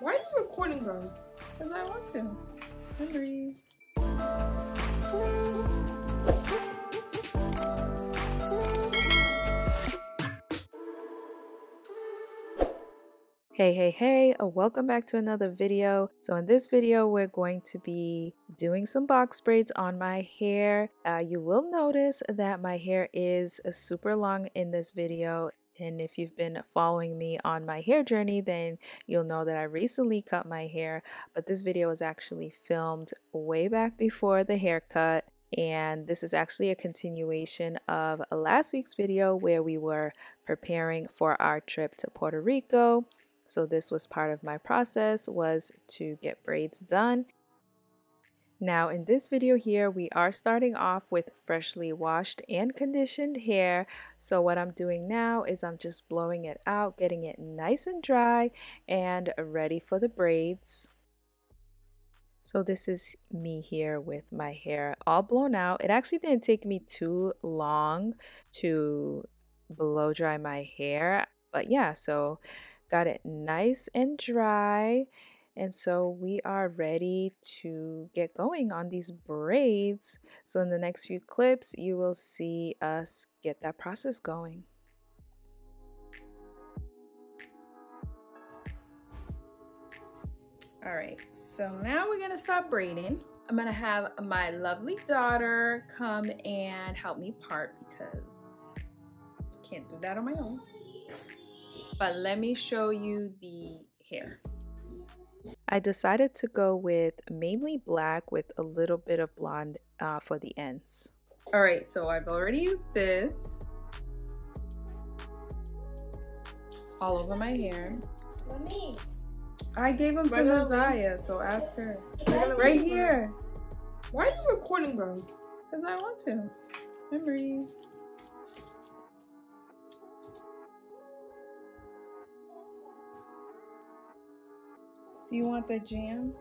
Why are you recording, bro? Because I want to. Memories. Hey, welcome back to another video. So in this video, we're going to be doing some box braids on my hair. You will notice that my hair is super long in this video. And if you've been following me on my hair journey, then you'll know that I recently cut my hair. But this video was actually filmed way back before the haircut. And this is actually a continuation of last week's video where we were preparing for our trip to Puerto Rico. So this was part of my process, was to get braids done. Now in this video here, we are starting off with freshly washed and conditioned hair. So what I'm doing now is I'm just blowing it out, getting it nice and dry and ready for the braids. So this is me here with my hair all blown out. It actually didn't take me too long to blow dry my hair, but yeah, so got it nice and dry, and so we are ready to get going on these braids. So in the next few clips you will see us get that process going. All right, so now we're gonna start braiding. I'm gonna have my lovely daughter come and help me part because I can't do that on my own. But let me show you the hair. I decided to go with mainly black with a little bit of blonde for the ends. All right, so I've already used this all over my hair. Mommy. I gave them to Naia, so ask her. Right here. Why are you recording, bro? Because I want to. Memories. Do you want the jam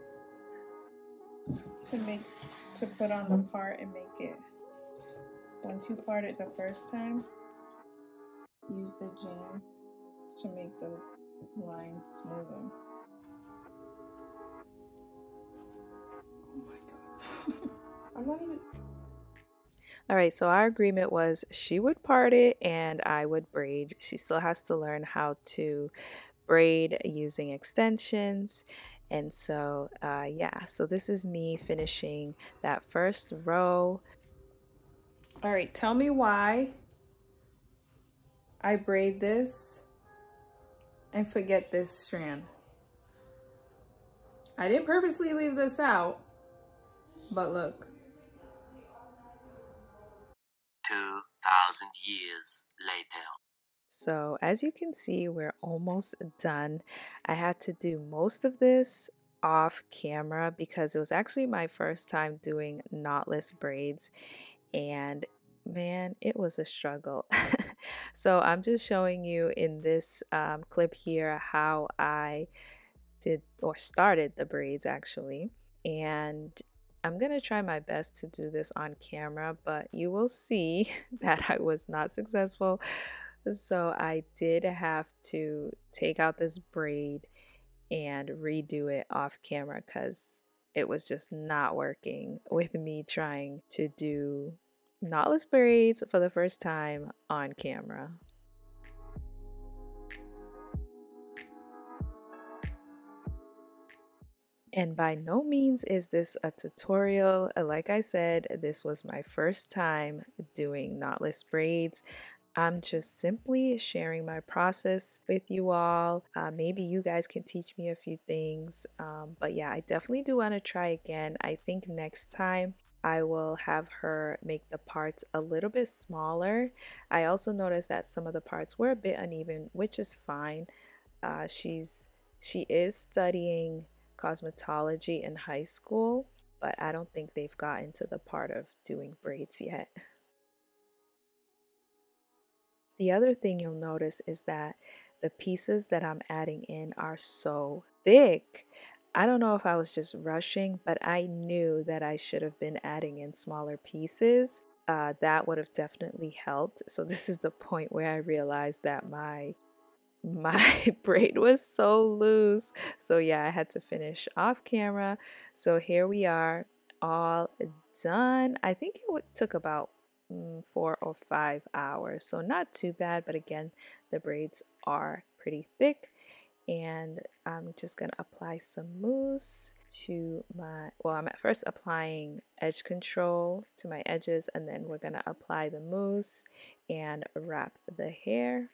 to put on the part and make it? Once you part it the first time, use the jam to make the line smoother. Oh my god. I'm not even. Alright, so our agreement was she would part it and I would braid. She still has to learn how to braid using extensions. And so yeah, so this is me finishing that first row. All right, tell me why I braid this and forget this strand. I didn't purposely leave this out, but look. 2,000 years later. So as you can see, we're almost done. I had to do most of this off camera because it was actually my first time doing knotless braids, and man, it was a struggle. So I'm just showing you in this clip here how I did or started the braids actually, and I'm gonna try my best to do this on camera, but you will see that I was not successful. So I did have to take out this braid and redo it off camera because it was just not working with me trying to do knotless braids for the first time on camera. And by no means is this a tutorial. Like I said, this was my first time doing knotless braids. I'm just simply sharing my process with you all. Maybe you guys can teach me a few things. But yeah, I definitely do want to try again. I think next time I will have her make the parts a little bit smaller. I also noticed that some of the parts were a bit uneven, which is fine. She is studying cosmetology in high school, but I don't think they've gotten to the part of doing braids yet. The other thing you'll notice is that the pieces that I'm adding in are so thick. I don't know if I was just rushing, but I knew that I should have been adding in smaller pieces. That would have definitely helped. So this is the point where I realized that my my braid was so loose. So yeah, I had to finish off camera. So here we are, all done. I think it took about 4 or 5 hours, so not too bad, but again, the braids are pretty thick. And I'm just gonna apply some mousse to my, well, I'm at first applying edge control to my edges, and then we're gonna apply the mousse and wrap the hair.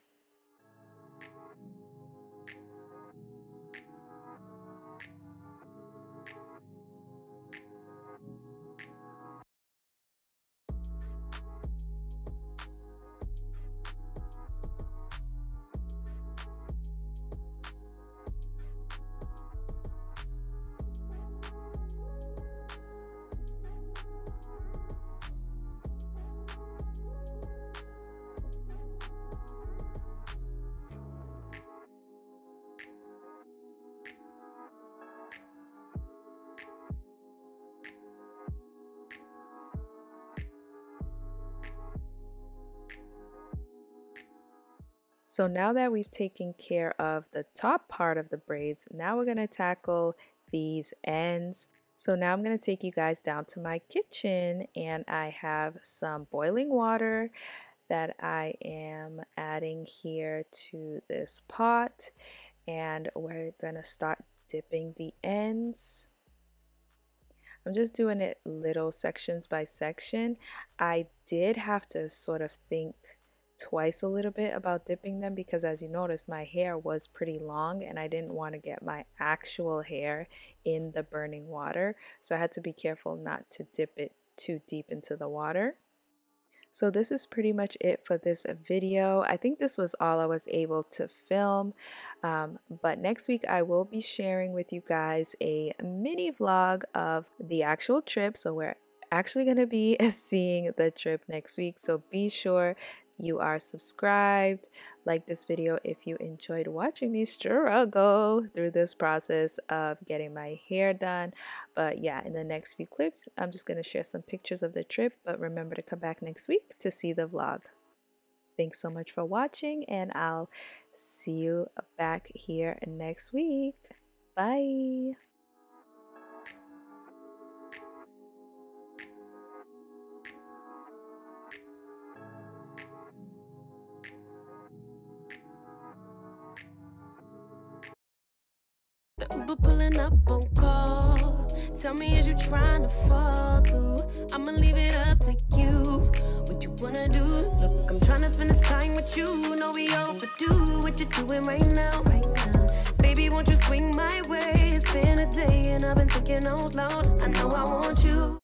So now that we've taken care of the top part of the braids, now we're going to tackle these ends. So now I'm going to take you guys down to my kitchen, and I have some boiling water that I am adding here to this pot, and we're going to start dipping the ends. I'm just doing it little sections by section. I did have to sort of think twice a little bit about dipping them because, as you notice, my hair was pretty long and I didn't want to get my actual hair in the burning water, so I had to be careful not to dip it too deep into the water. So this is pretty much it for this video. I think this was all I was able to film, but next week I will be sharing with you guys a mini vlog of the actual trip. So we're actually going to be seeing the trip next week, so be sure you are subscribed, like this video if you enjoyed watching me struggle through this process of getting my hair done. But yeah, in the next few clips I'm just going to share some pictures of the trip, but remember to come back next week to see the vlog. Thanks so much for watching, and I'll see you back here next week. Bye. The Uber pulling up on call. Tell me, is you trying to fall through? I'ma leave it up to you. What you wanna do? Look, I'm trying to spend this time with you. Know we overdue. What you doing right now? Baby, won't you swing my way? It's been a day and I've been thinking out loud. I know I want you.